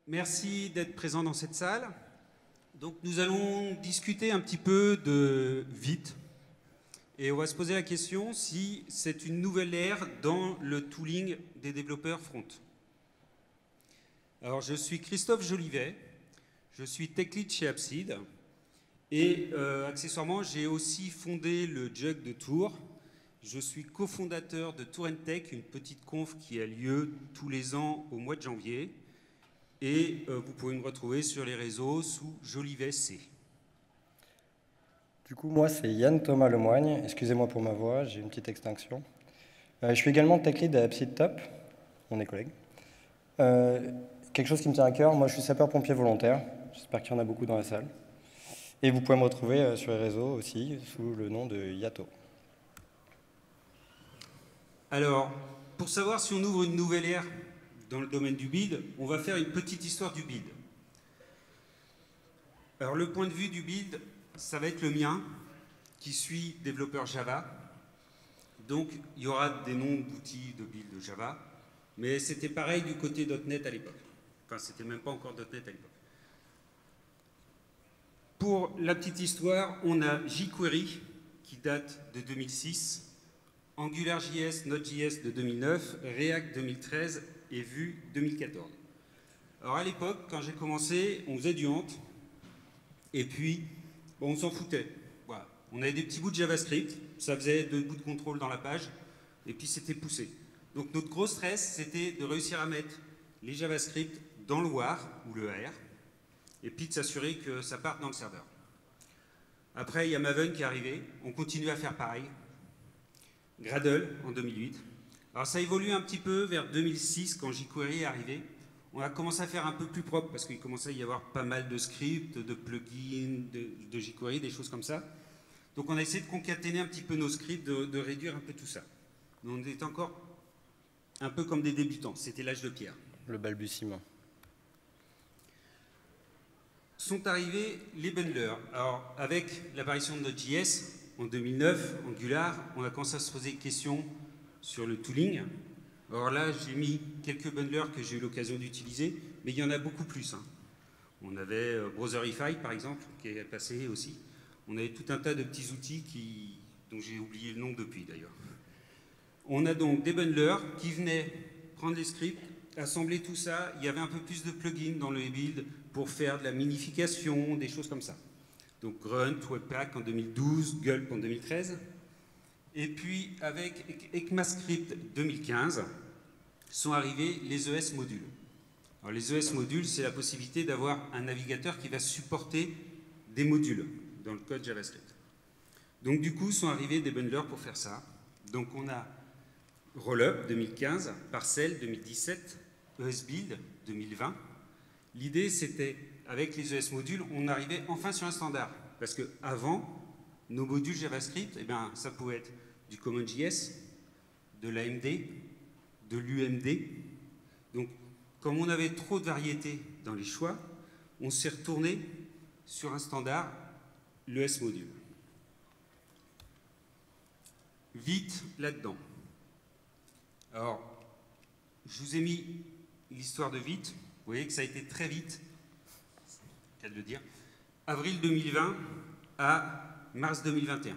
Merci d'être présent dans cette salle. Donc nous allons discuter un petit peu de Vite. Et on va se poser la question si c'est une nouvelle ère dans le tooling des développeurs front. Alors je suis Christophe Jolivet, je suis tech lead chez Appseed. Et accessoirement, j'ai aussi fondé le Jug de Tours. Je suis cofondateur de Tour & Tech, une petite conf qui a lieu tous les ans au mois de janvier. Et vous pouvez me retrouver sur les réseaux sous Jolivet C. Du coup, moi, c'est Yann Thomas Lemoigne. Excusez-moi pour ma voix, j'ai une petite extinction. Je suis également tech lead à Appseed Top, on est collègues. Quelque chose qui me tient à cœur, moi je suis sapeur-pompier volontaire. J'espère qu'il y en a beaucoup dans la salle. Et vous pouvez me retrouver sur les réseaux aussi sous le nom de Yato. Alors, pour savoir si on ouvre une nouvelle ère dans le domaine du build, on va faire une petite histoire du build. Alors le point de vue du build, ça va être le mien, qui suis développeur Java. Donc il y aura des noms d'outils de build de Java, mais c'était pareil du côté .NET à l'époque. Enfin, c'était même pas encore .NET à l'époque. Pour la petite histoire, on a jQuery, qui date de 2006, AngularJS, Node.js de 2009, React 2013 et Vue 2014. Alors à l'époque, quand j'ai commencé, on faisait du Ant, et puis bon, on s'en foutait. Voilà. On avait des petits bouts de JavaScript, ça faisait 2 bouts de contrôle dans la page, et puis c'était poussé. Donc notre gros stress, c'était de réussir à mettre les JavaScript dans le WAR, ou le AR, et puis de s'assurer que ça parte dans le serveur. Après, il y a Maven qui est arrivé, on continue à faire pareil. Gradle en 2008. Alors ça évolue un petit peu vers 2006 quand jQuery est arrivé. On a commencé à faire un peu plus propre parce qu'il commençait à y avoir pas mal de scripts, de plugins, de jQuery, des choses comme ça. Donc on a essayé de concaténer un petit peu nos scripts, de réduire un peu tout ça. Mais on était encore un peu comme des débutants, c'était l'âge de pierre. Le balbutiement. Sont arrivés les bundlers. Alors avec l'apparition de Node.js, en 2009, Angular, on a commencé à se poser des questions sur le tooling. Alors là, j'ai mis quelques bundlers que j'ai eu l'occasion d'utiliser, mais il y en a beaucoup plus. On avait Browserify, par exemple, qui est passé aussi. On avait tout un tas de petits outils dont j'ai oublié le nom depuis, d'ailleurs. On a donc des bundlers qui venaient prendre les scripts, assembler tout ça. Il y avait un peu plus de plugins dans le build pour faire de la minification, des choses comme ça. Donc Grunt, Webpack en 2012, Gulp en 2013. Et puis avec ECMAScript 2015 sont arrivés les ES modules. Alors les ES modules, c'est la possibilité d'avoir un navigateur qui va supporter des modules dans le code JavaScript. Donc du coup, sont arrivés des bundlers pour faire ça. Donc on a Rollup 2015, Parcel 2017, ESBuild 2020. L'idée, c'était, avec les ES modules, on arrivait enfin sur un standard. Parce qu'avant, nos modules JavaScript, eh bien, ça pouvait être du CommonJS, de l'AMD, de l'UMD. Donc, comme on avait trop de variétés dans les choix, on s'est retourné sur un standard, l'ES module. Vite là-dedans. Alors, je vous ai mis l'histoire de Vite. Vous voyez que ça a été très vite, c'est le cas de le dire, avril 2020 à mars 2021.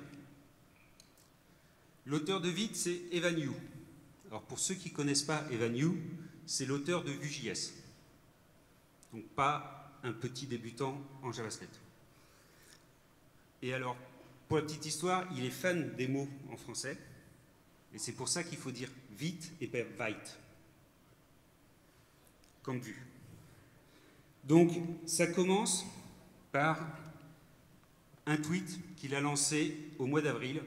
L'auteur de Vite, c'est Evan You. Alors pour ceux qui ne connaissent pas Evan You, c'est l'auteur de Vue.js. Donc pas un petit débutant en JavaScript. Et alors, pour la petite histoire, il est fan des mots en français, et c'est pour ça qu'il faut dire vite et pas vite, comme Vue. Donc, ça commence par un tweet qu'il a lancé au mois d'avril,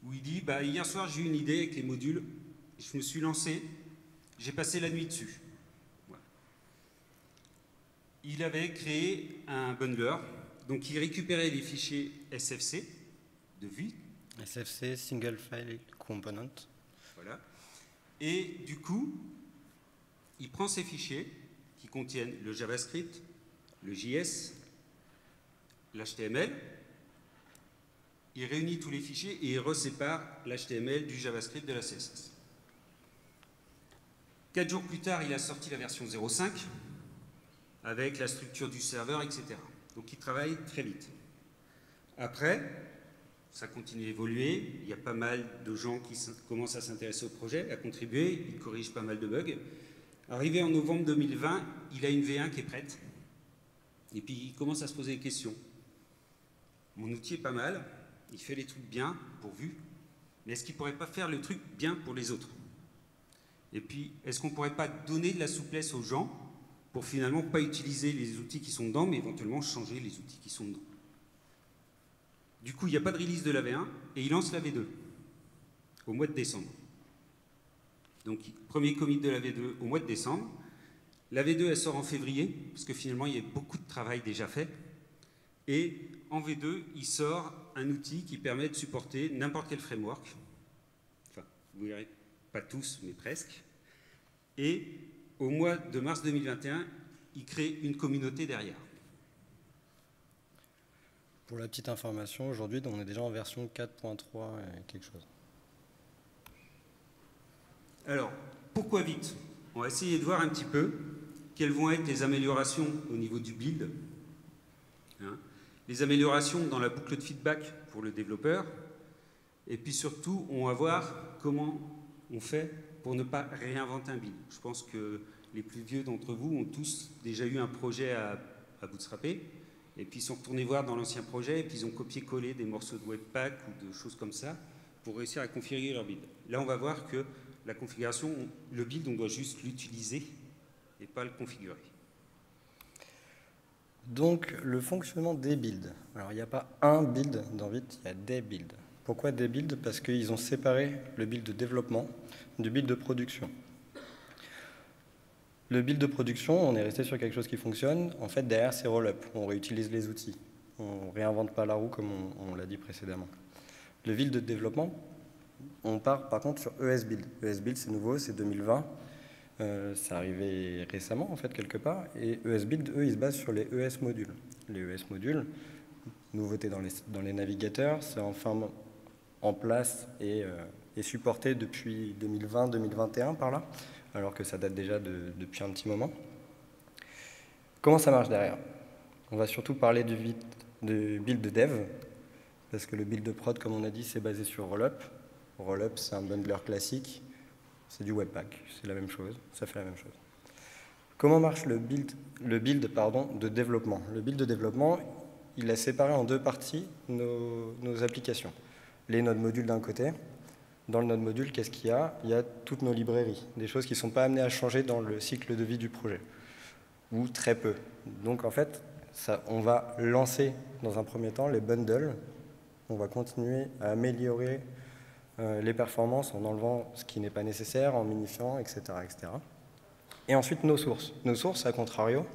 où il dit « Hier soir, j'ai eu une idée avec les modules, je me suis lancé, j'ai passé la nuit dessus. Voilà. » Il avait créé un bundler, donc il récupérait les fichiers SFC de Vue. SFC, Single File Component. Voilà. Et du coup, il prend ces fichiers qui contiennent le JavaScript, le JS, l'HTML, il réunit tous les fichiers et il resépare l'HTML du JavaScript de la CSS. 4 jours plus tard, il a sorti la version 0.5 avec la structure du serveur, etc. Donc il travaille très vite. Après, ça continue d'évoluer, il y a pas mal de gens qui commencent à s'intéresser au projet, à contribuer, il corrige pas mal de bugs. Arrivé en novembre 2020, il a une V1 qui est prête, et puis il commence à se poser des questions. Mon outil est pas mal, il fait les trucs bien, pourvu, mais est-ce qu'il ne pourrait pas faire le truc bien pour les autres? Et puis, est-ce qu'on ne pourrait pas donner de la souplesse aux gens pour finalement pas utiliser les outils qui sont dedans, mais éventuellement changer les outils qui sont dedans? Du coup, il n'y a pas de release de la V1 et il lance la V2 au mois de décembre. Donc, premier commit de la V2 au mois de décembre. La V2, elle sort en février, parce que finalement, il y a beaucoup de travail déjà fait. Et en V2, il sort un outil qui permet de supporter n'importe quel framework. Enfin, vous verrez, pas tous, mais presque. Et au mois de mars 2021, il crée une communauté derrière. Pour la petite information, aujourd'hui, on est déjà en version 4.3 et quelque chose. Alors, pourquoi vite? On va essayer de voir un petit peu quelles vont être les améliorations au niveau du build. Les améliorations dans la boucle de feedback pour le développeur. Et puis surtout, on va voir comment on fait pour ne pas réinventer un build. Je pense que les plus vieux d'entre vous ont tous déjà eu un projet à bootstrapper. Et puis ils sont retournés voir dans l'ancien projet et puis ils ont copié-collé des morceaux de Webpack ou de choses comme ça pour réussir à configurer leur build. Là, on va voir que la configuration, le build, on doit juste l'utiliser et pas le configurer. Donc, le fonctionnement des builds. Alors, il n'y a pas un build dans Vite, il y a des builds. Pourquoi des builds? Parce qu'ils ont séparé le build de développement du build de production. Le build de production, on est resté sur quelque chose qui fonctionne. En fait, derrière, c'est roll-up. On réutilise les outils. On ne réinvente pas la roue comme on l'a dit précédemment. Le build de développement, on part par contre sur ES-Build. ES-Build, c'est nouveau, c'est 2020. C'est arrivé récemment, en fait, quelque part. Et ES-Build, eux, ils se basent sur les ES-modules. Les ES-modules, nouveauté dans les navigateurs, c'est enfin en place et supporté depuis 2020-2021 par là, alors que ça date déjà depuis un petit moment. Comment ça marche derrière? On va surtout parler du build de dev, parce que le build de prod, comme on a dit, c'est basé sur Rollup. Rollup, c'est un bundler classique, c'est du Webpack, c'est la même chose, ça fait la même chose. Comment marche le build de développement? Le build de développement, il a séparé en deux parties nos applications. Les nodes modules d'un côté. Dans le node module, qu'est-ce qu'il y a? Il y a toutes nos librairies, des choses qui ne sont pas amenées à changer dans le cycle de vie du projet, ou très peu. Donc en fait, on va lancer dans un premier temps les bundles, on va continuer à améliorer les performances en enlevant ce qui n'est pas nécessaire, en minifiant, etc., etc. Et ensuite nos sources. Nos sources, à contrario,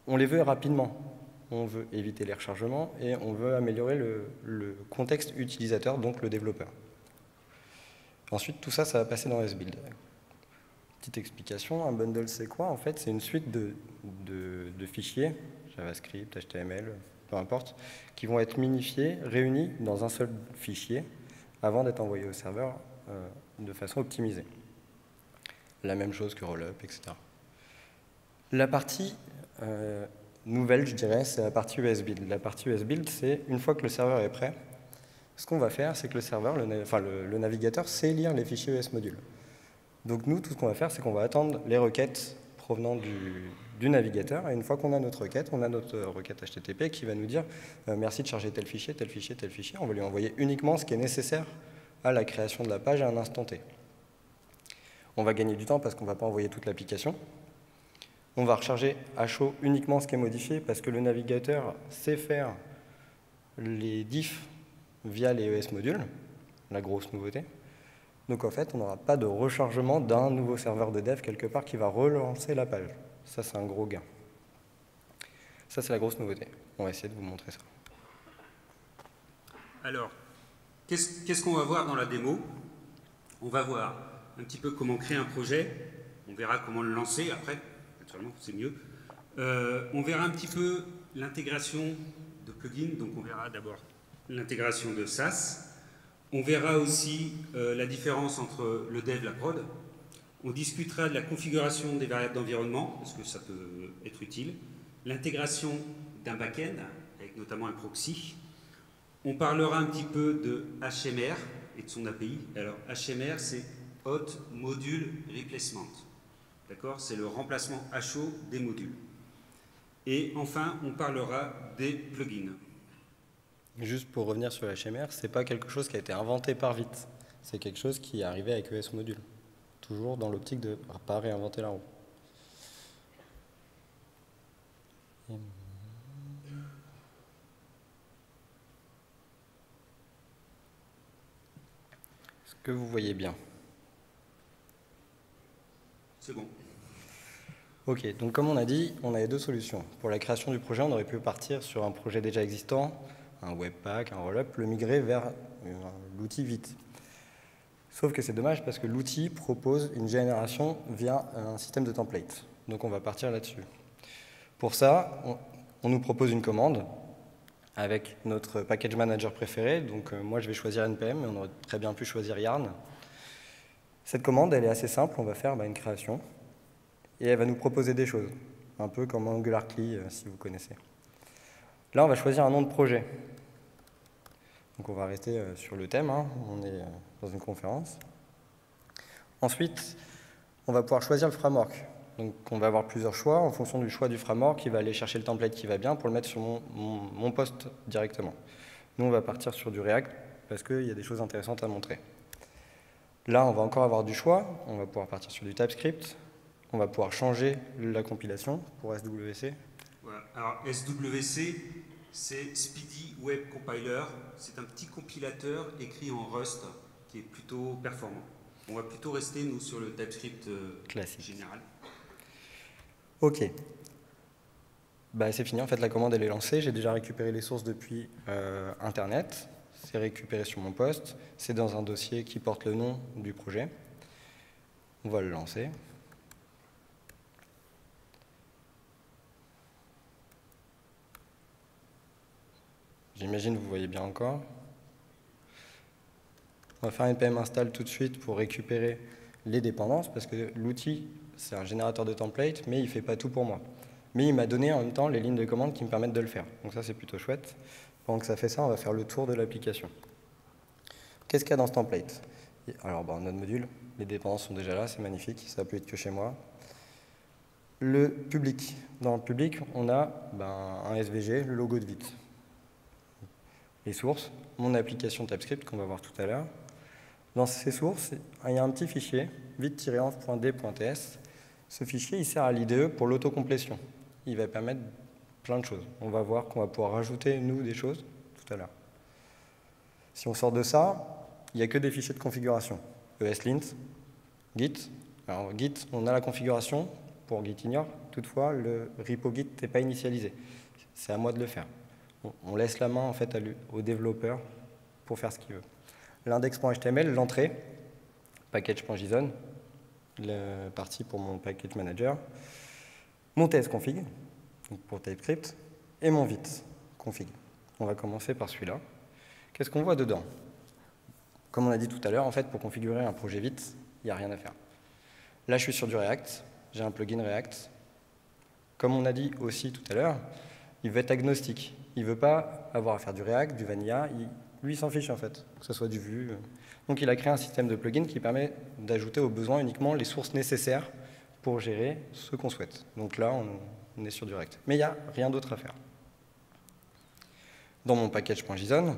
on les veut rapidement. On veut éviter les rechargements et on veut améliorer le contexte utilisateur, donc le développeur. Ensuite, tout ça, ça va passer dans S-Build. Petite explication, un bundle, c'est quoi? En fait, c'est une suite de fichiers, JavaScript, HTML, peu importe, qui vont être minifiés, réunis dans un seul fichier avant d'être envoyés au serveur de façon optimisée. La même chose que Rollup, etc. La partie nouvelle, je dirais, c'est la partie ES-Build. La partie ES-Build, c'est une fois que le serveur est prêt, ce qu'on va faire, c'est que le serveur, le navigateur, sait lire les fichiers ES-Modules. Donc nous, tout ce qu'on va faire, c'est qu'on va attendre les requêtes provenant du navigateur. Et une fois qu'on a notre requête, on a notre requête HTTP qui va nous dire merci de charger tel fichier, tel fichier, tel fichier. On va lui envoyer uniquement ce qui est nécessaire à la création de la page à un instant T. On va gagner du temps parce qu'on ne va pas envoyer toute l'application. On va recharger à chaud uniquement ce qui est modifié parce que le navigateur sait faire les diffs via les ES-modules, la grosse nouveauté. Donc en fait, on n'aura pas de rechargement d'un nouveau serveur de dev quelque part qui va relancer la page. Ça, c'est un gros gain. Ça, c'est la grosse nouveauté. On va essayer de vous montrer ça. Alors, qu'est-ce qu'on va voir dans la démo? On va voir un petit peu comment créer un projet. On verra comment le lancer après. Naturellement, c'est mieux. On verra un petit peu l'intégration de plugins. Donc on verra d'abord l'intégration de SaaS. On verra aussi la différence entre le dev et la prod. On discutera de la configuration des variables d'environnement, parce que ça peut être utile, l'intégration d'un back-end, avec notamment un proxy. On parlera un petit peu de HMR et de son API. Alors, HMR, c'est Hot Module Replacement. D'accord? C'est le remplacement HO des modules. Et enfin, on parlera des plugins. Juste pour revenir sur HMR, c'est pas quelque chose qui a été inventé par Vite. C'est quelque chose qui est arrivé avec ES Module. Toujours dans l'optique de ne pas réinventer la roue. Est-ce que vous voyez bien? C'est bon. Ok, donc comme on a dit, on avait deux solutions. Pour la création du projet, on aurait pu partir sur un projet déjà existant, un Webpack, un Rollup, le migrer vers l'outil Vite. Sauf que c'est dommage parce que l'outil propose une génération via un système de template. Donc on va partir là-dessus. Pour ça, on nous propose une commande avec notre package manager préféré. Donc moi, je vais choisir NPM, mais on aurait très bien pu choisir Yarn. Cette commande, elle est assez simple. On va faire une création et elle va nous proposer des choses, un peu comme Angular CLI, si vous connaissez. Là, on va choisir un nom de projet. Donc on va rester sur le thème, hein. On est dans une conférence. Ensuite, on va pouvoir choisir le framework. Donc on va avoir plusieurs choix. En fonction du choix du framework, il va aller chercher le template qui va bien pour le mettre sur mon poste directement. Nous, on va partir sur du React parce qu'il y a des choses intéressantes à montrer. Là, on va encore avoir du choix. On va pouvoir partir sur du TypeScript. On va pouvoir changer la compilation pour SWC. Voilà. Alors SWC, c'est Speedy Web Compiler. C'est un petit compilateur écrit en Rust qui est plutôt performant. On va plutôt rester, nous, sur le TypeScript classique général. Ok. Bah, c'est fini, en fait, la commande, elle est lancée. J'ai déjà récupéré les sources depuis Internet. C'est récupéré sur mon poste. C'est dans un dossier qui porte le nom du projet. On va le lancer. J'imagine que vous voyez bien encore. On va faire un npm install tout de suite pour récupérer les dépendances, parce que l'outil, c'est un générateur de template, mais il ne fait pas tout pour moi. Mais il m'a donné en même temps les lignes de commande qui me permettent de le faire. Donc ça, c'est plutôt chouette. Pendant que ça fait ça, on va faire le tour de l'application. Qu'est-ce qu'il y a dans ce template? Alors, notre module, les dépendances sont déjà là, c'est magnifique, ça va plus vite que chez moi. Le public. Dans le public, on a un SVG, le logo de Vite. Les sources, mon application TypeScript qu'on va voir tout à l'heure. Dans ces sources, il y a un petit fichier, vite-env.d.ts. Ce fichier, il sert à l'IDE pour l'autocomplétion. Il va permettre plein de choses. On va voir qu'on va pouvoir rajouter, nous, des choses tout à l'heure. Si on sort de ça, il n'y a que des fichiers de configuration. ESLint, Git. Alors, Git, on a la configuration pour Gitignore. Toutefois, le repo Git n'est pas initialisé. C'est à moi de le faire. On laisse la main en fait au développeur pour faire ce qu'il veut. L'index.html, l'entrée, package.json, la partie pour mon package manager, mon tsconfig, donc pour TypeScript, et mon Vite config. On va commencer par celui-là. Qu'est-ce qu'on voit dedans? Comme on a dit tout à l'heure, en fait, pour configurer un projet Vite, il n'y a rien à faire. Là, je suis sur du React, j'ai un plugin React. Comme on a dit aussi tout à l'heure, il veut être agnostique. Il ne veut pas avoir à faire du React, du Vanilla. Lui, il s'en fiche, en fait, que ce soit du Vue. Donc, il a créé un système de plugins qui permet d'ajouter aux besoins uniquement les sources nécessaires pour gérer ce qu'on souhaite. Donc là, on est sur du React. Mais il n'y a rien d'autre à faire. Dans mon package.json,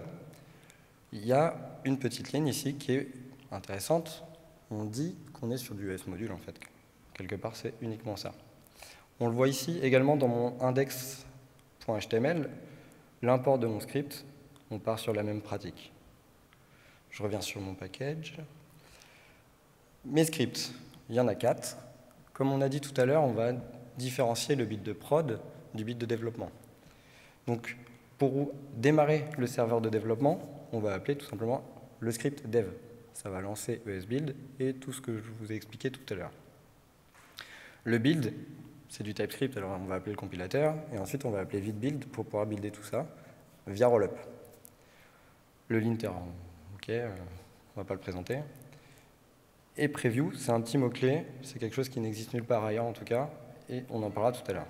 il y a une petite ligne ici qui est intéressante. On dit qu'on est sur du ES module, en fait. Quelque part, c'est uniquement ça. On le voit ici également dans mon index.html. L'import de mon script, on part sur la même pratique. Je reviens sur mon package. Mes scripts, il y en a 4. Comme on a dit tout à l'heure, on va différencier le bit de prod du bit de développement. Donc, pour démarrer le serveur de développement, on va appeler tout simplement le script dev. Ça va lancer ESBuild et tout ce que je vous ai expliqué tout à l'heure. Le build, c'est du TypeScript, alors on va appeler le compilateur, et ensuite on va appeler vite-build pour pouvoir builder tout ça via rollup. Le linter, ok, on ne va pas le présenter. Et preview, c'est un petit mot-clé, c'est quelque chose qui n'existe nulle part ailleurs en tout cas, et on en parlera tout à l'heure.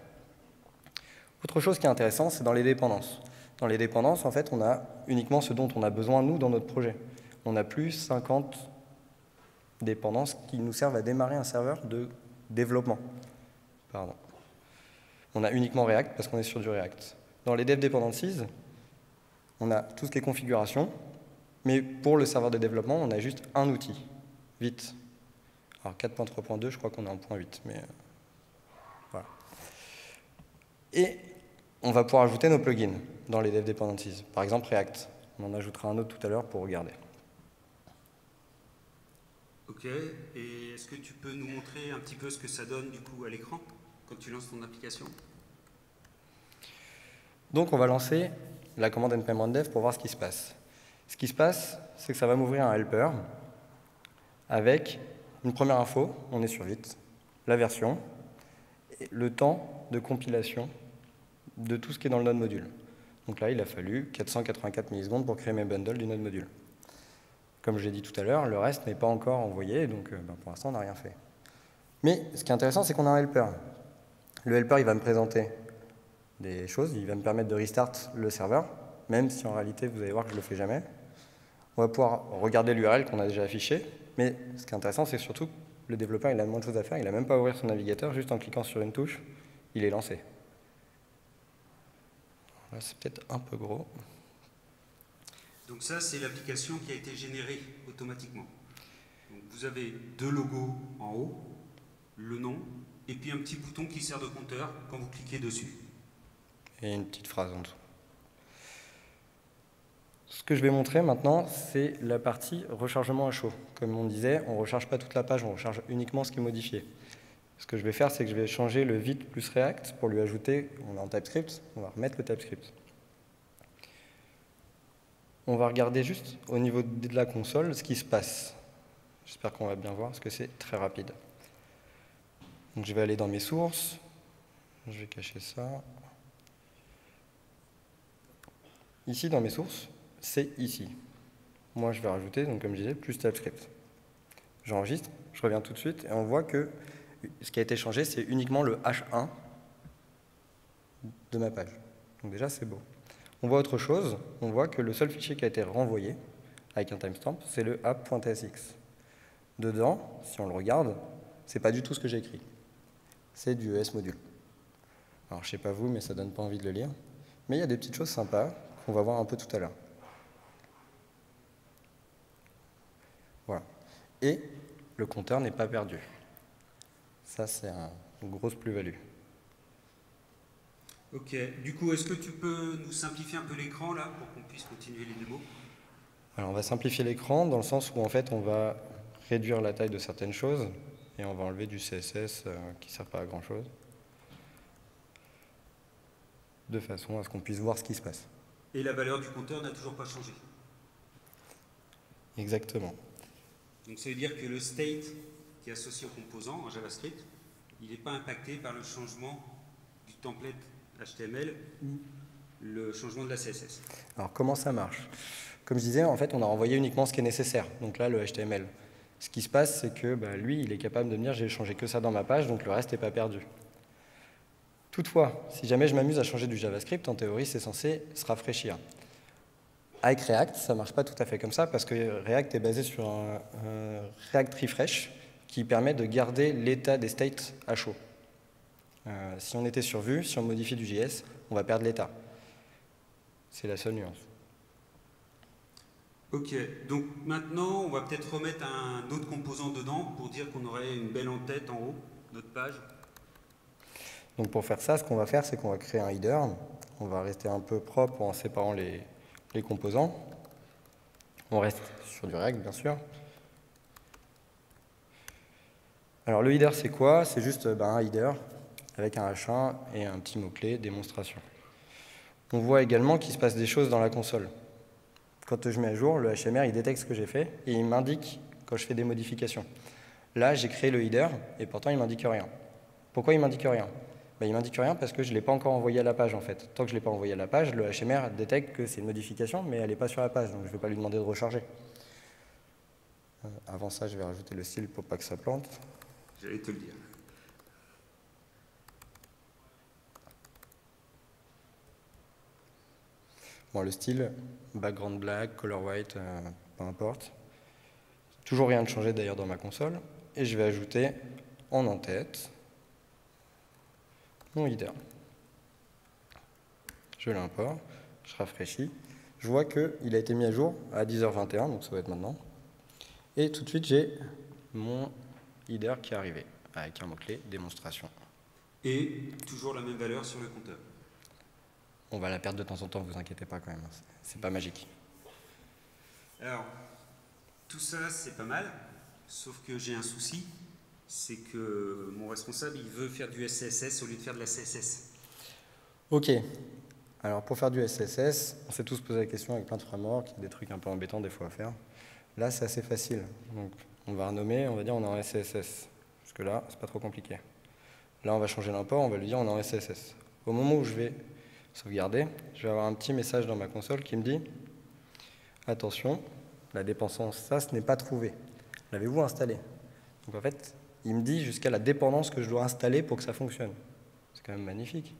Autre chose qui est intéressante, c'est dans les dépendances. Dans les dépendances, en fait, on a uniquement ce dont on a besoin, nous, dans notre projet. On a plus 50 dépendances qui nous servent à démarrer un serveur de développement. Pardon. On a uniquement React parce qu'on est sur du React. Dans les dev dependencies, on a tout ce qui est configuration, mais pour le serveur de développement, on a juste un outil, Vite. Alors 4.3.2, je crois qu'on est en point 8, mais voilà. Et on va pouvoir ajouter nos plugins dans les dev dependencies. Par exemple, React. On en ajoutera un autre tout à l'heure pour regarder. Ok, et est-ce que tu peux nous montrer un petit peu ce que ça donne du coup à l'écran quand tu lances ton application? Donc on va lancer la commande npm run dev pour voir ce qui se passe. Ce qui se passe, c'est que ça va m'ouvrir un helper avec une première info, on est sur Vite, la version, et le temps de compilation de tout ce qui est dans le node module. Donc là, il a fallu 484 millisecondes pour créer mes bundles du node module. Comme je l'ai dit tout à l'heure, le reste n'est pas encore envoyé, donc pour l'instant, on n'a rien fait. Mais ce qui est intéressant, c'est qu'on a un helper. Le helper, il va me présenter des choses, il va me permettre de restart le serveur, même si en réalité, vous allez voir que je ne le fais jamais. On va pouvoir regarder l'URL qu'on a déjà affiché, mais ce qui est intéressant, c'est surtout que le développeur, il a moins de choses à faire, il n'a même pas à ouvrir son navigateur, juste en cliquant sur une touche, il est lancé. Là, c'est peut-être un peu gros. Donc ça, c'est l'application qui a été générée automatiquement. Donc vous avez deux logos en haut, le nom, et puis un petit bouton qui sert de compteur quand vous cliquez dessus. Et une petite phrase en dessous. Ce que je vais montrer maintenant, c'est la partie rechargement à chaud. Comme on disait, on ne recharge pas toute la page, on recharge uniquement ce qui est modifié. Ce que je vais faire, c'est que je vais changer le Vite plus React pour lui ajouter, on est en TypeScript, on va remettre le TypeScript. On va regarder juste au niveau de la console ce qui se passe. J'espère qu'on va bien voir parce que c'est très rapide. Donc je vais aller dans mes sources, je vais cacher ça. Ici dans mes sources, c'est ici. Moi je vais rajouter, donc comme je disais, plus TypeScript. J'enregistre, je reviens tout de suite et on voit que ce qui a été changé, c'est uniquement le H1 de ma page. Donc déjà c'est beau. On voit autre chose, on voit que le seul fichier qui a été renvoyé avec un timestamp, c'est le app.tsx. Dedans, si on le regarde, c'est pas du tout ce que j'ai écrit. C'est du ES module. Alors je sais pas vous, mais ça donne pas envie de le lire. Mais il y a des petites choses sympas qu'on va voir un peu tout à l'heure. Voilà. Et le compteur n'est pas perdu. Ça, c'est une grosse plus-value. Ok, du coup, est-ce que tu peux nous simplifier un peu l'écran là pour qu'on puisse continuer les démos? Alors, on va simplifier l'écran dans le sens où en fait, on va réduire la taille de certaines choses et on va enlever du CSS qui ne sert pas à grand-chose, de façon à ce qu'on puisse voir ce qui se passe. Et la valeur du compteur n'a toujours pas changé? Exactement. Donc ça veut dire que le state qui est associé au composant en JavaScript, il n'est pas impacté par le changement du template HTML ou le changement de la CSS. Alors comment ça marche? Comme je disais, en fait, on a renvoyé uniquement ce qui est nécessaire, donc là, le HTML. Ce qui se passe, c'est que lui, il est capable de me dire j'ai changé que ça dans ma page, donc le reste n'est pas perdu. Toutefois, si jamais je m'amuse à changer du JavaScript, en théorie, c'est censé se rafraîchir. Avec React, ça ne marche pas tout à fait comme ça, parce que React est basé sur un React Refresh qui permet de garder l'état des states à chaud. Si on était sur Vue, si on modifie du JS, on va perdre l'état. C'est la seule nuance. Ok, donc maintenant, on va peut-être remettre un autre composant dedans pour dire qu'on aurait une belle en-tête en haut, notre page. Donc pour faire ça, ce qu'on va faire, c'est qu'on va créer un header. On va rester un peu propre en séparant les composants. On reste sur du React, bien sûr. Alors le header, c'est quoi? C'est juste un header avec un H1 et un petit mot-clé, démonstration. On voit également qu'il se passe des choses dans la console. Quand je mets à jour, le HTML, il détecte ce que j'ai fait et il m'indique quand je fais des modifications. Là, j'ai créé le header et pourtant, il ne m'indique rien. Pourquoi il ne m'indique rien? Il ne m'indique rien parce que je ne l'ai pas encore envoyé à la page, en fait. Tant que je ne l'ai pas envoyé à la page, le HTML détecte que c'est une modification, mais elle n'est pas sur la page, donc je ne vais pas lui demander de recharger. Avant ça, je vais rajouter le style pour pas que ça plante. J'allais te le dire. Bon, le style, background black, color white, peu importe. Toujours rien de changé d'ailleurs dans ma console. Et je vais ajouter en en-tête mon header. Je l'importe, je rafraîchis. Je vois qu'il a été mis à jour à 10h21, donc ça va être maintenant. Et tout de suite, j'ai mon header qui est arrivé, avec un mot-clé, démonstration. Et toujours la même valeur sur le compteur. On va la perdre de temps en temps, vous inquiétez pas quand même, c'est pas magique. Alors, tout ça, c'est pas mal, sauf que j'ai un souci, c'est que mon responsable, il veut faire du SCSS au lieu de faire de la CSS. Ok, alors pour faire du SCSS, on s'est tous posé la question avec plein de frameworks, il y a des trucs un peu embêtants des fois à faire. Là, c'est assez facile, donc on va renommer, on va dire on est en SCSS, parce que là, c'est pas trop compliqué. Là, on va changer l'import, on va lui dire on est en SCSS. Au moment où je vais sauvegarder, je vais avoir un petit message dans ma console qui me dit « Attention, la dépendance SAS n'est pas trouvée. L'avez-vous installé ?» Donc en fait, il me dit jusqu'à la dépendance que je dois installer pour que ça fonctionne. C'est quand même magnifique.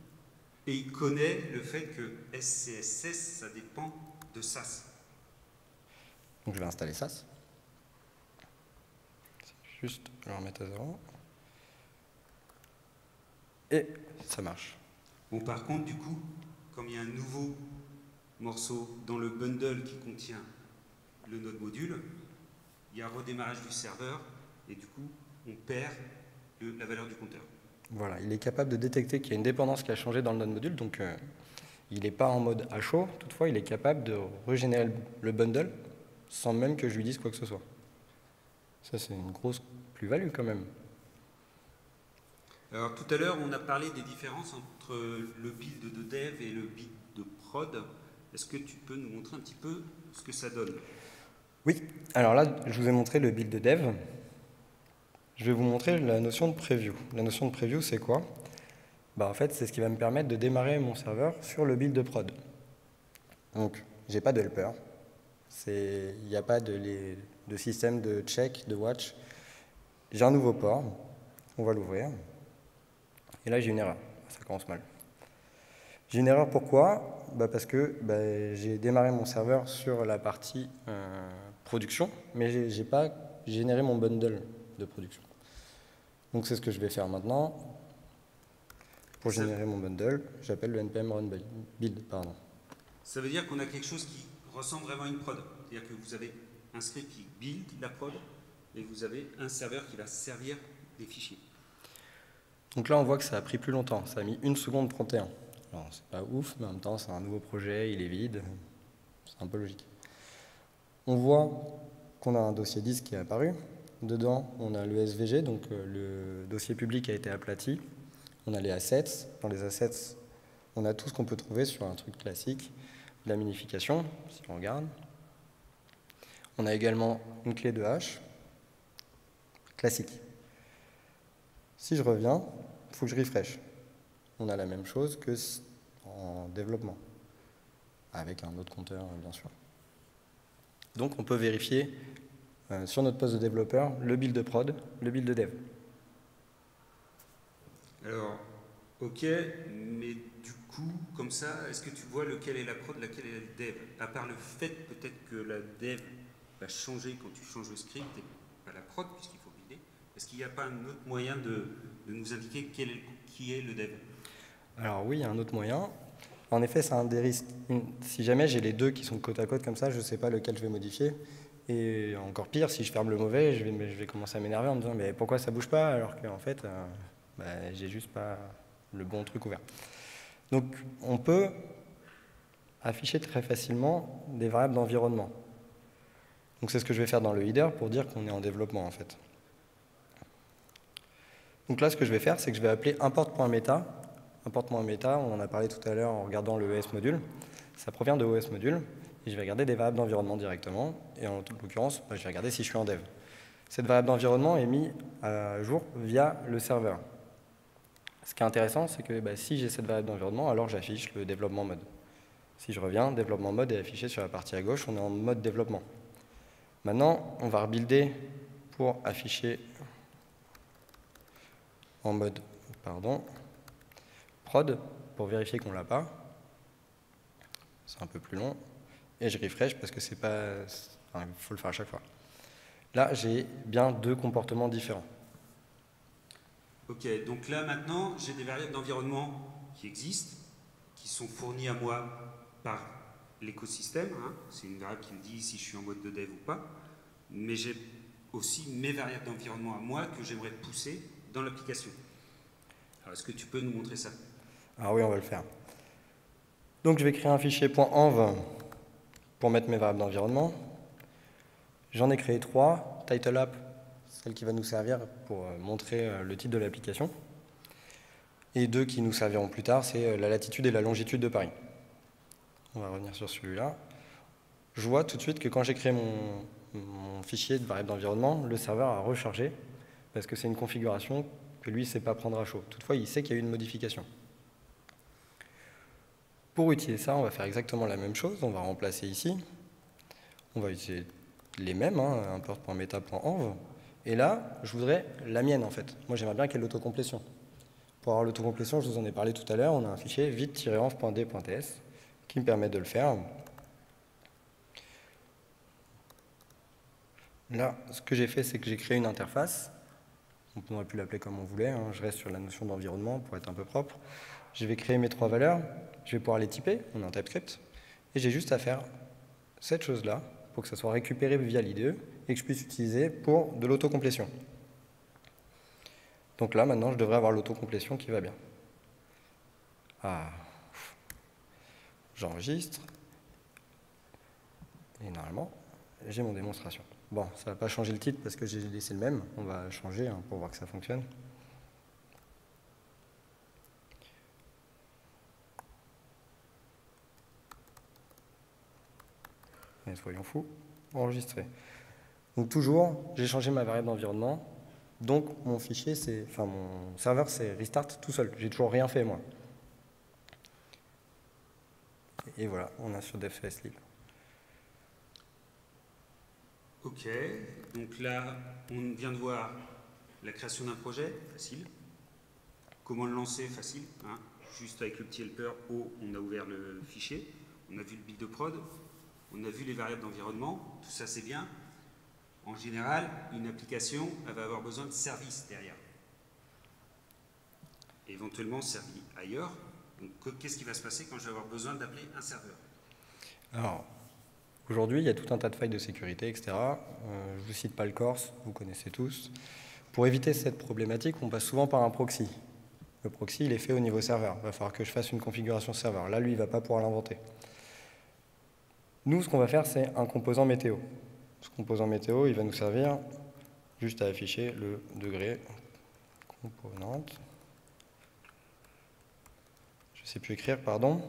Et il connaît le fait que SCSS, ça dépend de SAS. Donc je vais installer SAS. Juste le remettre à 0. Et ça marche. Bon, par contre, du coup, comme il y a un nouveau morceau dans le bundle qui contient le node module, il y a un redémarrage du serveur et du coup, on perd la valeur du compteur. Voilà, il est capable de détecter qu'il y a une dépendance qui a changé dans le node module, donc il n'est pas en mode à chaud, toutefois il est capable de régénérer le bundle sans même que je lui dise quoi que ce soit. Ça, c'est une grosse plus-value quand même. Alors tout à l'heure, on a parlé des différences entre le build de dev et le build de prod. Est-ce que tu peux nous montrer un petit peu ce que ça donne? Oui, alors là, je vous ai montré le build de dev. Je vais vous montrer la notion de preview. La notion de preview, c'est quoi? En fait, c'est ce qui va me permettre de démarrer mon serveur sur le build de prod. Donc, j'ai pas de helper. Il n'y a pas de système de check, de watch. J'ai un nouveau port. On va l'ouvrir. Et là, j'ai une erreur. Ça commence mal. J'ai une erreur pourquoi? Parce que j'ai démarré mon serveur sur la partie production, mais je n'ai pas généré mon bundle de production. Donc, c'est ce que je vais faire maintenant. Pour générer mon bundle, j'appelle le npm run build. Ça veut dire qu'on a quelque chose qui ressemble vraiment à une prod. C'est-à-dire que vous avez un script qui build la prod et vous avez un serveur qui va servir des fichiers. Donc là, on voit que ça a pris plus longtemps. Ça a mis 1 seconde 31. Alors, c'est pas ouf, mais en même temps, c'est un nouveau projet, il est vide. C'est un peu logique. On voit qu'on a un dossier disque qui est apparu. Dedans, on a le SVG, donc le dossier public a été aplati. On a les assets. Dans les assets, on a tout ce qu'on peut trouver sur un truc classique, la minification, si on regarde. On a également une clé de hash, classique. Si je reviens, il faut que je refresh. On a la même chose que en développement, avec un autre compteur, bien sûr. Donc, on peut vérifier sur notre poste de développeur le build de prod, le build de dev. Alors, ok, mais du coup, comme ça, est-ce que tu vois lequel est la prod, laquelle est la dev? À part le fait peut-être que la dev va changer quand tu changes le script et pas la prod, puisqu'il faut builder, est-ce qu'il n'y a pas un autre moyen de nous indiquer qui est le dev? Alors oui, il y a un autre moyen. En effet, c'est un des risques. Si jamais j'ai les deux qui sont côte à côte comme ça, je ne sais pas lequel je vais modifier. Et encore pire, si je ferme le mauvais, je vais commencer à m'énerver en me disant mais pourquoi ça ne bouge pas alors qu'en fait, j'ai juste pas le bon truc ouvert. Donc on peut afficher très facilement des variables d'environnement. Donc c'est ce que je vais faire dans le header pour dire qu'on est en développement en fait. Donc là, ce que je vais faire, c'est que je vais appeler import.meta. Import.meta, on en a parlé tout à l'heure en regardant le ES module. Ça provient de OS module. Et je vais regarder des variables d'environnement directement. Et en l'occurrence, je vais regarder si je suis en dev. Cette variable d'environnement est mise à jour via le serveur. Ce qui est intéressant, c'est que si j'ai cette variable d'environnement, alors j'affiche le développement mode. Si je reviens, développement mode est affiché sur la partie à gauche, on est en mode développement. Maintenant, on va rebuilder pour afficher en mode prod pour vérifier qu'on ne l'a pas. C'est un peu plus long. Et je refresh parce que c'est pas... Enfin, il faut le faire à chaque fois. Là, j'ai bien deux comportements différents. Ok, donc là maintenant, j'ai des variables d'environnement qui existent, qui sont fournies à moi par l'écosystème. Hein. C'est une variable qui me dit si je suis en mode de dev ou pas. Mais j'ai aussi mes variables d'environnement à moi que j'aimerais pousser dans l'application. Alors, est-ce que tu peux nous montrer ça? Ah oui, on va le faire. Donc, je vais créer un fichier .env pour mettre mes variables d'environnement. J'en ai créé 3. Title app, celle qui va nous servir pour montrer le titre de l'application. Et 2 qui nous serviront plus tard, c'est la latitude et la longitude de Paris. On va revenir sur celui-là. Je vois tout de suite que quand j'ai créé mon fichier de variable d'environnement, le serveur a rechargé parce que c'est une configuration que lui ne sait pas prendre à chaud. Toutefois, il sait qu'il y a eu une modification. Pour utiliser ça, on va faire exactement la même chose. On va remplacer ici. On va utiliser les mêmes, import.meta.env. Et là, je voudrais la mienne en fait. Moi, j'aimerais bien qu'il y ait l'autocomplétion. Pour avoir l'autocomplétion, je vous en ai parlé tout à l'heure, on a un fichier vite-env.d.ts qui me permet de le faire. Là, ce que j'ai fait, c'est que j'ai créé une interface. On aurait pu l'appeler comme on voulait. Hein. Je reste sur la notion d'environnement pour être un peu propre. Je vais créer mes 3 valeurs. Je vais pouvoir les typer. On a un TypeScript. Et j'ai juste à faire cette chose-là pour que ça soit récupéré via l'IDE et que je puisse utiliser pour de l'autocomplétion. Donc là, maintenant, je devrais avoir l'autocomplétion qui va bien. Ah. J'enregistre. Et normalement, j'ai mon démonstration. Bon, ça ne va pas changer le titre parce que j'ai laissé le même. On va changer pour voir que ça fonctionne. Mais soyons fous. Enregistrer. Donc toujours, j'ai changé ma variable d'environnement. Donc mon fichier, mon serveur, c'est restart tout seul. J'ai toujours rien fait moi. Et voilà, on a sur DevFS Lib. Ok, donc là, on vient de voir la création d'un projet, facile. Comment le lancer, facile. Hein. Juste avec le petit helper O, on a ouvert le fichier. On a vu le build de prod. On a vu les variables d'environnement. Tout ça, c'est bien. En général, une application, elle va avoir besoin de services derrière. Éventuellement servi ailleurs. Donc, qu'est-ce qui va se passer quand je vais avoir besoin d'appeler un serveur? Alors, aujourd'hui, il y a tout un tas de failles de sécurité, etc. Je ne vous cite pas le Corse, vous connaissez tous. Pour éviter cette problématique, on passe souvent par un proxy. Le proxy, il est fait au niveau serveur. Il va falloir que je fasse une configuration serveur. Là, lui, il ne va pas pouvoir l'inventer. Nous, ce qu'on va faire, c'est un composant météo. Ce composant météo, il va nous servir juste à afficher le degré componente. Je ne sais plus écrire, pardon.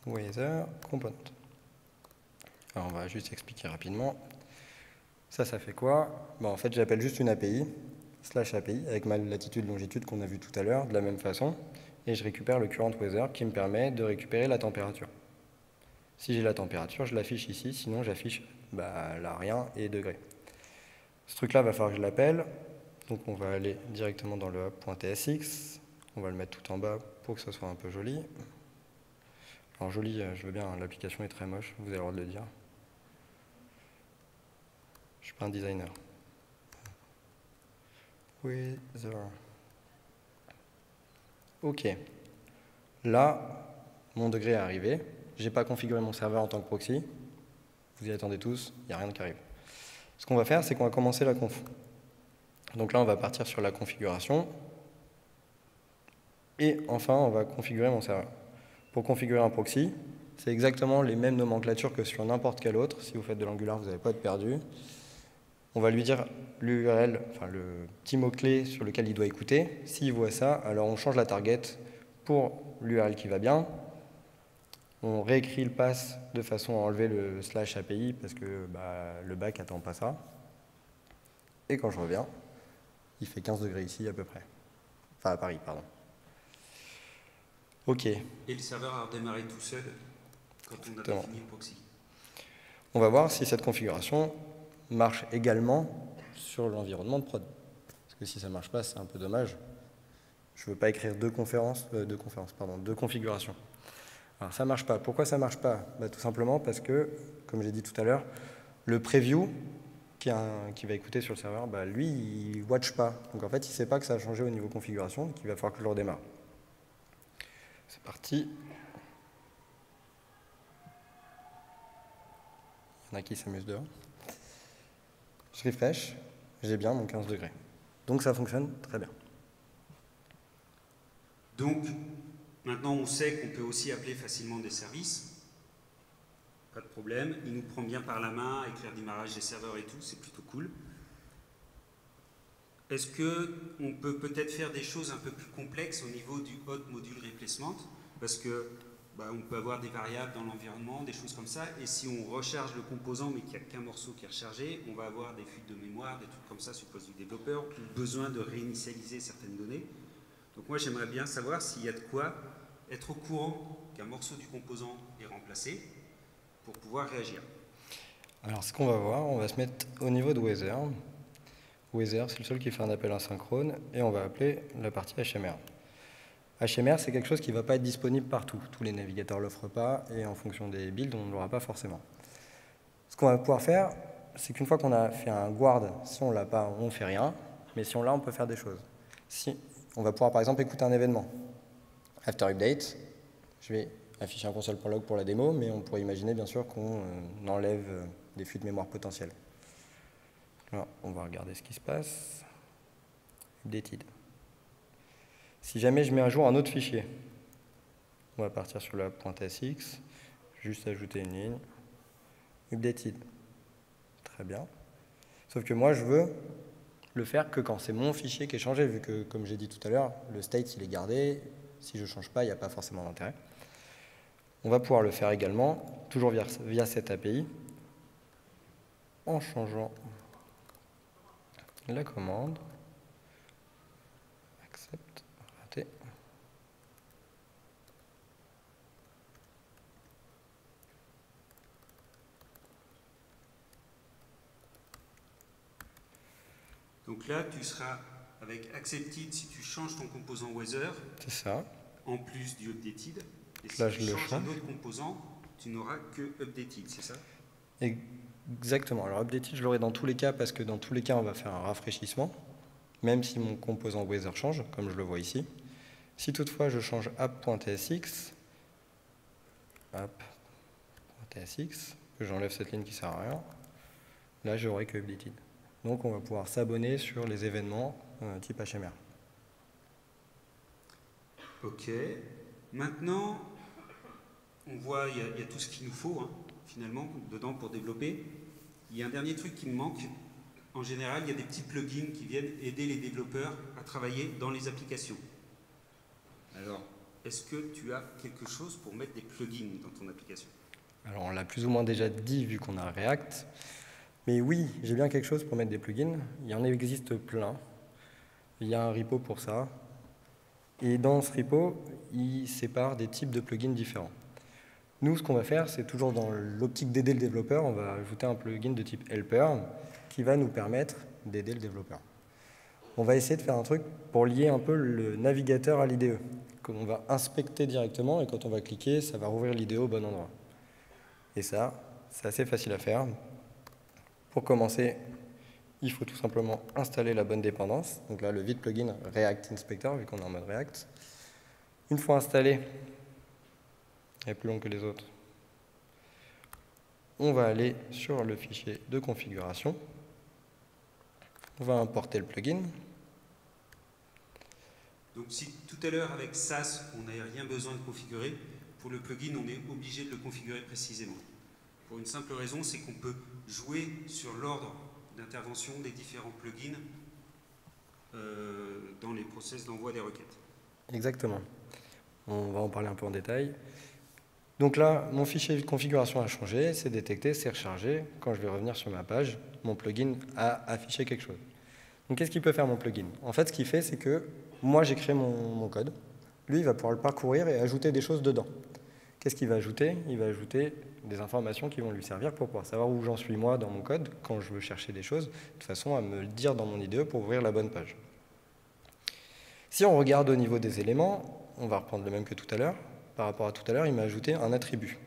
Weather component. Alors, on va juste expliquer rapidement. Ça fait quoi? En fait, j'appelle juste une API, /API, avec ma latitude, longitude qu'on a vu tout à l'heure, de la même façon. Et je récupère le current weather qui me permet de récupérer la température. Si j'ai la température, je l'affiche ici, sinon j'affiche là rien et degrés. Ce truc-là, va falloir que je l'appelle. Donc on va aller directement dans le hub.tsx. On va le mettre tout en bas pour que ça soit un peu joli. Alors joli, je veux bien, hein, l'application est très moche, vous avez le droit de le dire. Je suis pas un designer. Weather. Ok. Là, mon degré est arrivé. Je n'ai pas configuré mon serveur en tant que proxy. Vous y attendez tous, il n'y a rien qui arrive. Ce qu'on va faire, c'est qu'on va commencer la conf. Donc là, on va partir sur la configuration. Et enfin, on va configurer mon serveur. Pour configurer un proxy, c'est exactement les mêmes nomenclatures que sur n'importe quel autre. Si vous faites de l'Angular, vous n'allez pas être perdu. On va lui dire l'URL, le petit mot-clé sur lequel il doit écouter. S'il voit ça, alors on change la target pour l'URL qui va bien. On réécrit le pass de façon à enlever le /API parce que le back n'attend pas ça. Et quand je reviens, il fait 15 degrés ici à peu près. Enfin à Paris, pardon. Ok. Et le serveur a redémarré tout seul quand on a défini le proxy. On va voir si cette configuration marche également sur l'environnement de prod. Parce que si ça ne marche pas, c'est un peu dommage. Je ne veux pas écrire deux configurations. Alors ça ne marche pas. Pourquoi ça ne marche pas? Tout simplement parce que, comme j'ai dit tout à l'heure, le preview qui va écouter sur le serveur, lui, il ne watch pas. Donc en fait, il ne sait pas que ça a changé au niveau configuration, donc il va falloir que je le redémarre. C'est parti. Il y en a qui s'amusent dehors. Je refresh, j'ai bien mon 15 degrés. Donc ça fonctionne très bien. Donc, maintenant on sait qu'on peut aussi appeler facilement des services. Pas de problème. Il nous prend bien par la main, avec le redémarrage des serveurs et tout, c'est plutôt cool. Est-ce qu'on peut peut-être faire des choses un peu plus complexes au niveau du hot module replacement? Parce que on peut avoir des variables dans l'environnement, des choses comme ça, et si on recharge le composant mais qu'il n'y a qu'un morceau qui est rechargé, on va avoir des fuites de mémoire, des trucs comme ça sur le poste du développeur, ou besoin de réinitialiser certaines données. Donc moi j'aimerais bien savoir s'il y a de quoi être au courant qu'un morceau du composant est remplacé pour pouvoir réagir. Alors ce qu'on va voir, on va se mettre au niveau de Weather. Weather, c'est le seul qui fait un appel asynchrone, et on va appeler la partie HMR. HMR, c'est quelque chose qui ne va pas être disponible partout. Tous les navigateurs ne l'offrent pas, et en fonction des builds, on ne l'aura pas forcément. Ce qu'on va pouvoir faire, c'est qu'une fois qu'on a fait un guard, si on ne l'a pas, on ne fait rien, mais si on l'a, on peut faire des choses. On va pouvoir par exemple écouter un événement. After update, je vais afficher un console.log pour la démo, mais on pourrait imaginer bien sûr qu'on enlève des fuites de mémoire potentielles. Alors, on va regarder ce qui se passe. Updated. Si jamais je mets à jour un autre fichier, on va partir sur la pointe SX, juste ajouter une ligne. Updated. Très bien. Sauf que moi, je veux le faire que quand c'est mon fichier qui est changé, vu que, comme j'ai dit tout à l'heure, le state, il est gardé. Si je ne change pas, il n'y a pas forcément d'intérêt. On va pouvoir le faire également, toujours via cette API, en changeant la commande. Accept, raté. Donc là, tu seras avec accepted si tu changes ton composant weather. C'est ça. En plus du updated. Et si là, tu changes un autre composant, tu n'auras que updated, c'est ça? Exactement. Alors updated, je l'aurai dans tous les cas parce que dans tous les cas, on va faire un rafraîchissement, même si mon composant weather change, comme je le vois ici. Si toutefois je change app.tsx, que j'enlève cette ligne qui ne sert à rien, là, je n'aurai que updated. Donc, on va pouvoir s'abonner sur les événements type HMR. Ok. Maintenant, on voit, il y a tout ce qu'il nous faut, finalement, dedans pour développer. Il y a un dernier truc qui me manque. En général, il y a des petits plugins qui viennent aider les développeurs à travailler dans les applications. Alors, est-ce que tu as quelque chose pour mettre des plugins dans ton application? Alors, on l'a plus ou moins déjà dit vu qu'on a React. Mais oui, j'ai bien quelque chose pour mettre des plugins. Il y en existe plein. Il y a un repo pour ça. Et dans ce repo, il sépare des types de plugins différents. Nous, ce qu'on va faire, c'est toujours dans l'optique d'aider le développeur, on va ajouter un plugin de type helper qui va nous permettre d'aider le développeur. On va essayer de faire un truc pour lier un peu le navigateur à l'IDE, qu'on va inspecter directement et quand on va cliquer, ça va rouvrir l'IDE au bon endroit. Et ça, c'est assez facile à faire. Pour commencer, il faut tout simplement installer la bonne dépendance. Donc là, le vide plugin React Inspector, vu qu'on est en mode React. Une fois installé, elle est plus longue que les autres, on va aller sur le fichier de configuration. On va importer le plugin. Donc si tout à l'heure avec SAS, on n'avait rien besoin de configurer, pour le plugin, on est obligé de le configurer précisément. Pour une simple raison, c'est qu'on peut jouer sur l'ordre d'intervention des différents plugins dans les process d'envoi des requêtes. Exactement. On va en parler un peu en détail. Donc là, mon fichier de configuration a changé, c'est détecté, c'est rechargé. Quand je vais revenir sur ma page, mon plugin a affiché quelque chose. Donc qu'est-ce qu'il peut faire mon plugin? En fait, ce qu'il fait, c'est que moi, j'ai créé mon code. Lui, il va pouvoir le parcourir et ajouter des choses dedans. Qu'est-ce qu'il va ajouter? Il va ajouter des informations qui vont lui servir pour pouvoir savoir où j'en suis moi dans mon code quand je veux chercher des choses, de façon à me le dire dans mon IDE pour ouvrir la bonne page. Si on regarde au niveau des éléments, on va reprendre le même que tout à l'heure. Par rapport à tout à l'heure, il m'a ajouté un attribut.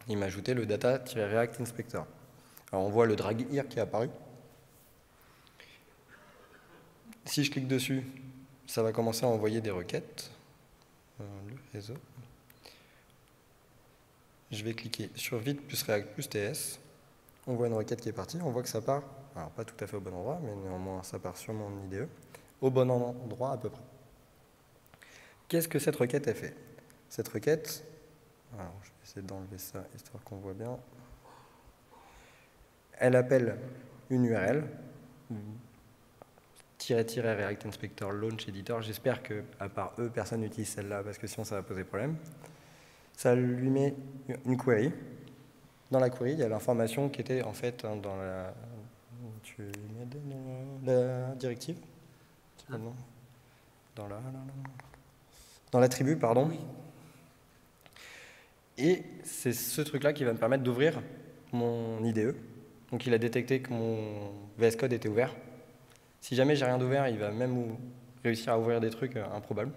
Il m'a ajouté le data-react inspector. Alors on voit le drag here qui est apparu. Si je clique dessus, ça va commencer à envoyer des requêtes. Le réseau. Je vais cliquer sur vite plus react plus ts. On voit une requête qui est partie. On voit que ça part, alors pas tout à fait au bon endroit, mais néanmoins ça part sur mon IDE, au bon endroit à peu près. Qu'est-ce que cette requête a fait? Cette requête, alors je vais essayer d'enlever ça histoire qu'on voit bien. Elle appelle une URL, React Inspector Launch Editor. J'espère qu'à part eux, personne n'utilise celle-là parce que sinon ça va poser problème. Ça lui met une query. Dans la query, il y a l'information qui était en fait dans la, la directive. Dans l'attribut, pardon. Oui. Et c'est ce truc-là qui va me permettre d'ouvrir mon IDE. Donc il a détecté que mon VS Code était ouvert. Si jamais j'ai rien d'ouvert, il va même réussir à ouvrir des trucs improbables.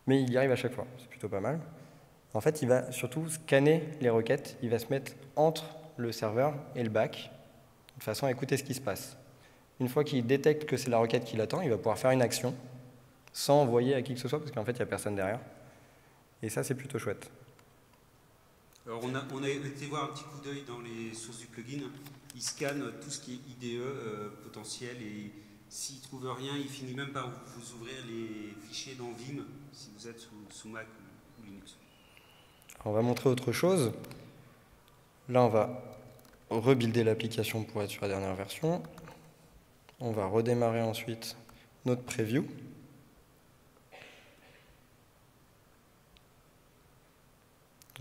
Mais il y arrive à chaque fois, c'est plutôt pas mal. En fait, il va surtout scanner les requêtes. Il va se mettre entre le serveur et le back, de façon à écouter ce qui se passe. Une fois qu'il détecte que c'est la requête qui l'attend, il va pouvoir faire une action sans envoyer à qui que ce soit, parce qu'en fait, il n'y a personne derrière. Et ça, c'est plutôt chouette. Alors, on a été voir un petit coup d'œil dans les sources du plugin. Il scanne tout ce qui est IDE potentiel et s'il ne trouve rien, il finit même par vous ouvrir les fichiers dans Vim si vous êtes sous Mac ou Linux. On va montrer autre chose. Là, on va rebuilder l'application pour être sur la dernière version. On va redémarrer ensuite notre preview.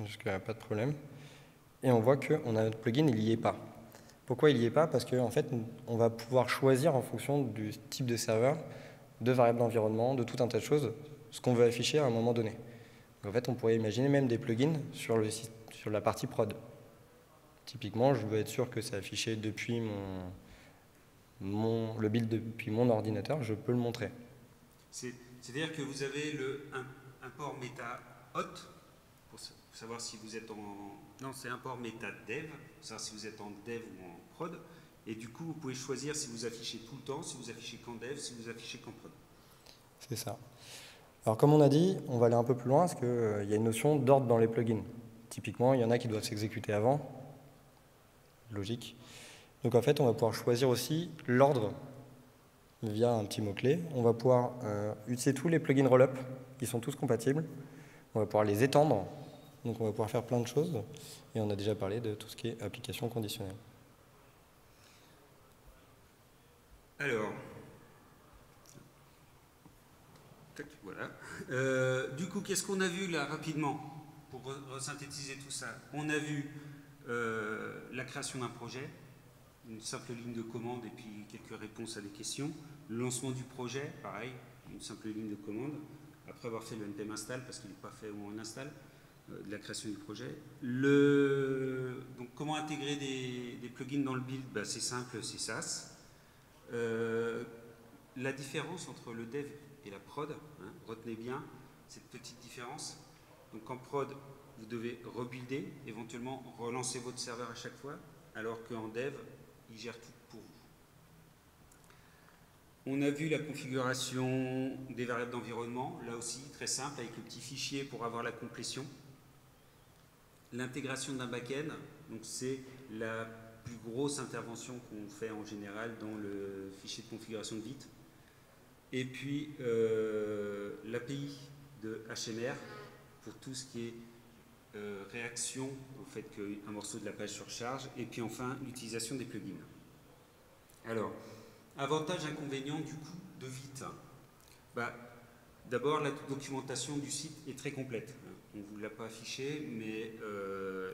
Jusque-là, pas de problème. Et on voit qu'on a notre plugin, il n'y est pas. Pourquoi il n'y est pas? Parce qu'en fait, on va pouvoir choisir en fonction du type de serveur, de variables d'environnement, de tout un tas de choses, ce qu'on veut afficher à un moment donné. Donc, en fait, on pourrait imaginer même des plugins sur la partie prod. Typiquement, je veux être sûr que c'est affiché depuis le build depuis mon ordinateur, je peux le montrer. C'est-à-dire que vous avez un port méta hot, pour savoir si vous êtes en... Non, c'est un port méta dev, pour savoir si vous êtes en dev ou en prod. Et du coup, vous pouvez choisir si vous affichez tout le temps, si vous affichez qu'en dev, si vous affichez qu'en prod. C'est ça. Alors comme on a dit, on va aller un peu plus loin parce qu'il y a une notion d'ordre dans les plugins. Typiquement, il y en a qui doivent s'exécuter avant. Logique. Donc en fait, on va pouvoir choisir aussi l'ordre via un petit mot-clé. On va pouvoir utiliser tous les plugins Rollup, ils sont tous compatibles. On va pouvoir les étendre, donc on va pouvoir faire plein de choses. Et on a déjà parlé de tout ce qui est application conditionnelle. Alors, voilà. Du coup, qu'est-ce qu'on a vu là rapidement pour resynthétiser tout ça? On a vu la création d'un projet, une simple ligne de commande et puis quelques réponses à des questions. Le lancement du projet, pareil, une simple ligne de commande, après avoir fait le npm install, parce qu'il n'est pas fait au moment où on installe, de la création du projet. Donc, comment intégrer des plugins dans le build? Ben, c'est simple, c'est SaaS. La différence entre le dev et la prod, hein, retenez bien cette petite différence. Donc en prod, vous devez rebuilder, éventuellement relancer votre serveur à chaque fois, alors qu'en dev, il gère tout pour vous. On a vu la configuration des variables d'environnement, là aussi très simple, avec le petit fichier pour avoir la complétion. L'intégration d'un back-end, donc c'est la plus grosse intervention qu'on fait en général dans le fichier de configuration de Vite. Et puis l'API de HMR pour tout ce qui est réaction au fait qu'un morceau de la page surcharge. Et puis enfin l'utilisation des plugins. Alors, avantages, inconvénients du coup de Vite. Bah, d'abord, la documentation du site est très complète. On ne vous l'a pas affiché, mais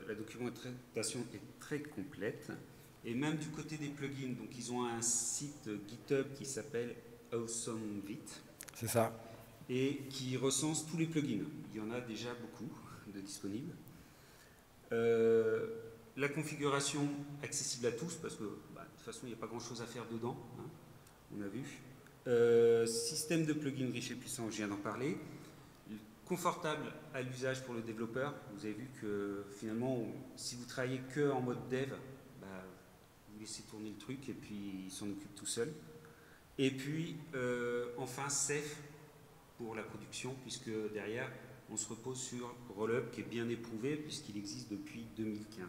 la documentation est très complète. Et même du côté des plugins, donc ils ont un site GitHub qui s'appelle AwesomeVite. C'est ça. et qui recense tous les plugins. Il y en a déjà beaucoup de disponibles. La configuration accessible à tous, parce que de toute façon, il n'y a pas grand-chose à faire dedans, hein, on a vu. Système de plugins riche et puissant, je viens d'en parler. Confortable à l'usage pour le développeur. Vous avez vu que finalement, si vous travaillez que en mode dev, vous laissez tourner le truc et puis il s'en occupe tout seul. Et puis, enfin, safe pour la production, puisque derrière, on se repose sur Rollup qui est bien éprouvé puisqu'il existe depuis 2015.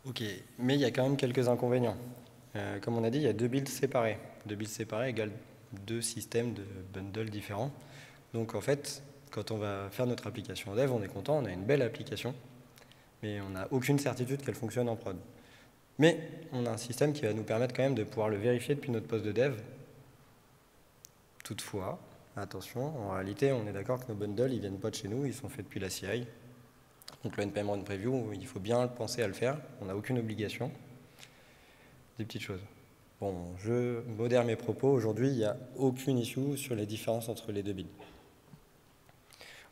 Ok, mais il y a quand même quelques inconvénients. Comme on a dit, il y a 2 builds séparés. 2 builds séparés égale 2 systèmes de bundles différents. Donc en fait, quand on va faire notre application en dev, on est content, on a une belle application, mais on n'a aucune certitude qu'elle fonctionne en prod. Mais on a un système qui va nous permettre quand même de pouvoir le vérifier depuis notre poste de dev. Toutefois, attention, en réalité, on est d'accord que nos bundles, ils viennent pas de chez nous, ils sont faits depuis la CI. Donc le NPM Run Preview, il faut bien penser à le faire, on n'a aucune obligation. Des petites choses. Bon, je modère mes propos, aujourd'hui, il n'y a aucune issue sur les différences entre les 2 builds.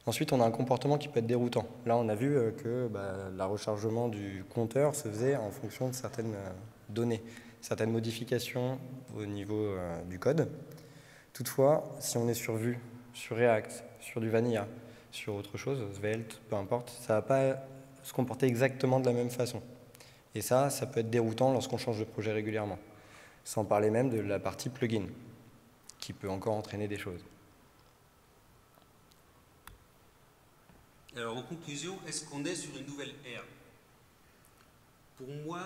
Ensuite, on a un comportement qui peut être déroutant. Là, on a vu que la rechargement du compteur se faisait en fonction de certaines données, certaines modifications au niveau du code. Toutefois, si on est sur Vue, sur React, sur du Vanilla, sur autre chose, Svelte, peu importe, ça ne va pas se comporter exactement de la même façon. Et ça peut être déroutant lorsqu'on change de projet régulièrement. Sans parler même de la partie plugin, qui peut encore entraîner des choses. Alors en conclusion, est-ce qu'on est sur une nouvelle ère? Pour moi,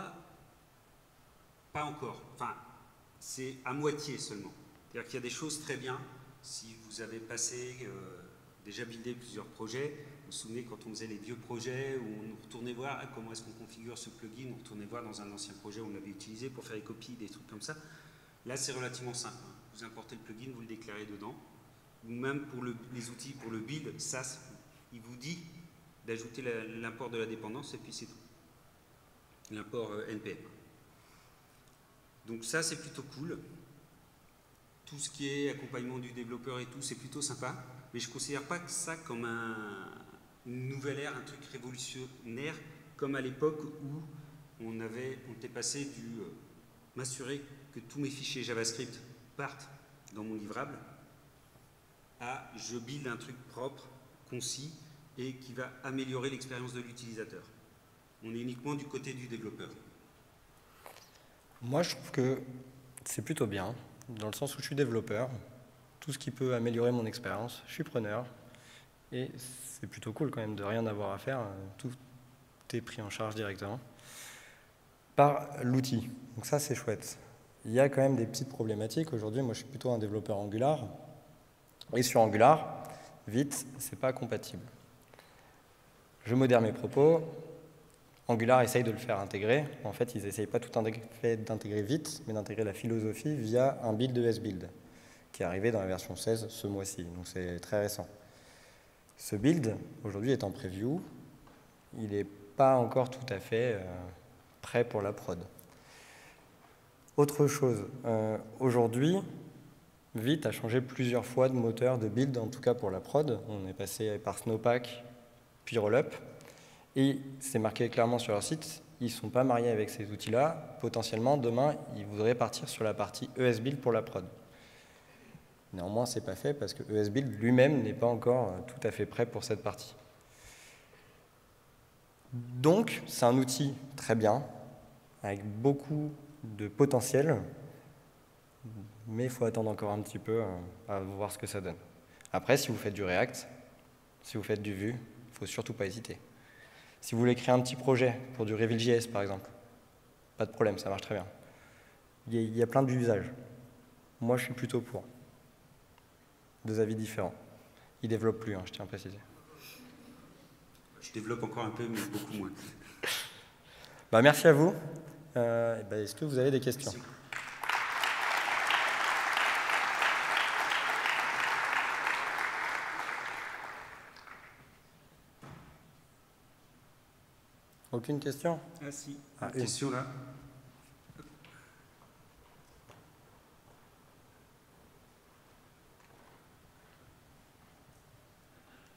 pas encore. Enfin, c'est à moitié seulement. C'est-à-dire qu'il y a des choses très bien. Si vous avez passé, déjà buildé plusieurs projets, vous vous souvenez quand on faisait les vieux projets où on retournait voir comment est-ce qu'on configure ce plugin, on retournait voir dans un ancien projet où on l'avait utilisé pour faire les copies, des trucs comme ça. Là, c'est relativement simple. Vous importez le plugin, vous le déclarez dedans. Ou même pour les outils, pour le build, SAS, il vous dit d'ajouter l'import de la dépendance et puis c'est tout. L'import NPM. Donc ça, c'est plutôt cool. Tout ce qui est accompagnement du développeur et tout, c'est plutôt sympa. Mais je ne considère pas que ça comme une nouvelle ère, un truc révolutionnaire, comme à l'époque où on était passé du m'assurer que tous mes fichiers JavaScript partent dans mon livrable à je build un truc propre, concis et qui va améliorer l'expérience de l'utilisateur. On est uniquement du côté du développeur. Moi, je trouve que c'est plutôt bien, dans le sens où je suis développeur. Tout ce qui peut améliorer mon expérience, je suis preneur. Et c'est plutôt cool quand même de rien avoir à faire. Tout est pris en charge directement par l'outil. Donc ça, c'est chouette. Il y a quand même des petites problématiques. Aujourd'hui, moi, je suis plutôt un développeur Angular. Et sur Angular, Vite, c'est pas compatible. Je modère mes propos. Angular essaye de le faire intégrer. En fait, ils n'essayent pas tout d'intégrer vite, mais d'intégrer la philosophie via un build ES-build, qui est arrivé dans la version 16 ce mois-ci. Donc c'est très récent. Ce build, aujourd'hui, est en preview. Il n'est pas encore tout à fait prêt pour la prod. Autre chose, aujourd'hui, Vite a changé plusieurs fois de moteur de build, en tout cas pour la prod. On est passé par Snowpack, puis Rollup. Et c'est marqué clairement sur leur site, ils ne sont pas mariés avec ces outils-là. Potentiellement, demain, ils voudraient partir sur la partie ES-Build pour la prod. Néanmoins, ce n'est pas fait parce que ES-Build lui-même n'est pas encore tout à fait prêt pour cette partie. Donc, c'est un outil très bien, avec beaucoup de potentiel, mais il faut attendre encore un petit peu à voir ce que ça donne. Après, si vous faites du React, si vous faites du Vue, il ne faut surtout pas hésiter. Si vous voulez créer un petit projet pour du Reveal.js, par exemple, pas de problème, ça marche très bien. Il y a plein d'usages. Moi, je suis plutôt pour. Deux avis différents. Ils ne développent plus, je tiens à préciser. Je développe encore un peu, mais beaucoup moins. Merci à vous. Est-ce que vous avez des questions ? Merci. Aucune question? Ah si, une question là.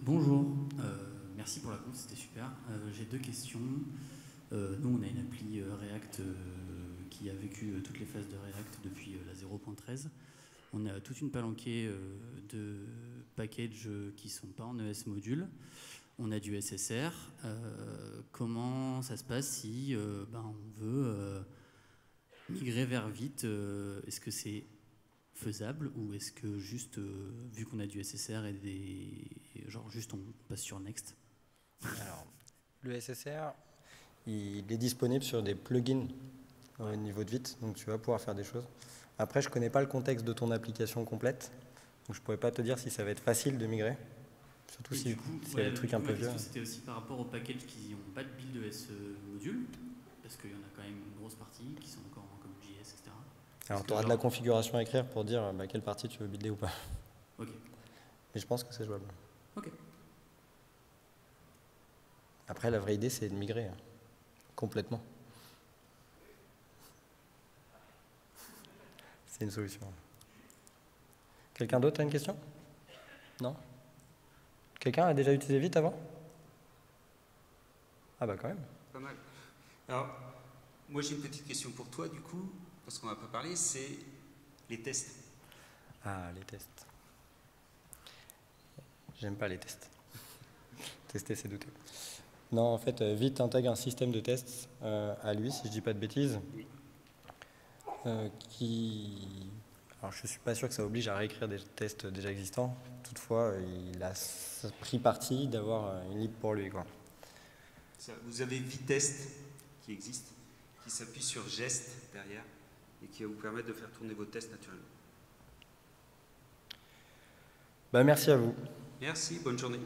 Bonjour, merci pour la conf, c'était super. J'ai deux questions. Nous, on a une appli React qui a vécu toutes les phases de React depuis la 0.13. On a toute une palanquée de packages qui ne sont pas en ES module. On a du SSR. Comment ça se passe si on veut migrer vers Vite? Est-ce que c'est faisable ou est-ce que juste, vu qu'on a du SSR genre juste on passe sur Next? Alors, le SSR, il est disponible sur des plugins au niveau de Vite, donc tu vas pouvoir faire des choses. Après, je ne connais pas le contexte de ton application complète, donc je ne pourrais pas te dire si ça va être facile de migrer, surtout si il y a des trucs un peu vieux. C'était aussi par rapport aux packages qui n'ont pas de build ES module, parce qu'il y en a quand même une grosse partie qui sont encore en JS, etc. Alors, tu auras de la configuration à écrire pour dire quelle partie tu veux builder ou pas. Ok. Mais je pense que c'est jouable. Ok. Après, la vraie idée, c'est de migrer complètement. C'est une solution. Quelqu'un d'autre a une question? Non? Quelqu'un a déjà utilisé Vite avant? Ah bah quand même. Pas mal. Alors, moi j'ai une petite question pour toi du coup, parce qu'on n'a pas parlé, c'est les tests. Ah, les tests. J'aime pas les tests. Tester, c'est douter. Non, en fait, Vite intègre un système de tests à lui, si je dis pas de bêtises, qui... Alors, je suis pas sûr que ça oblige à réécrire des tests déjà existants. Toutefois, il a pris parti d'avoir une lib pour lui, quoi. Vous avez Vitest qui existe, qui s'appuie sur Gest derrière et qui va vous permettre de faire tourner vos tests naturellement. Bah, merci à vous. Merci, bonne journée.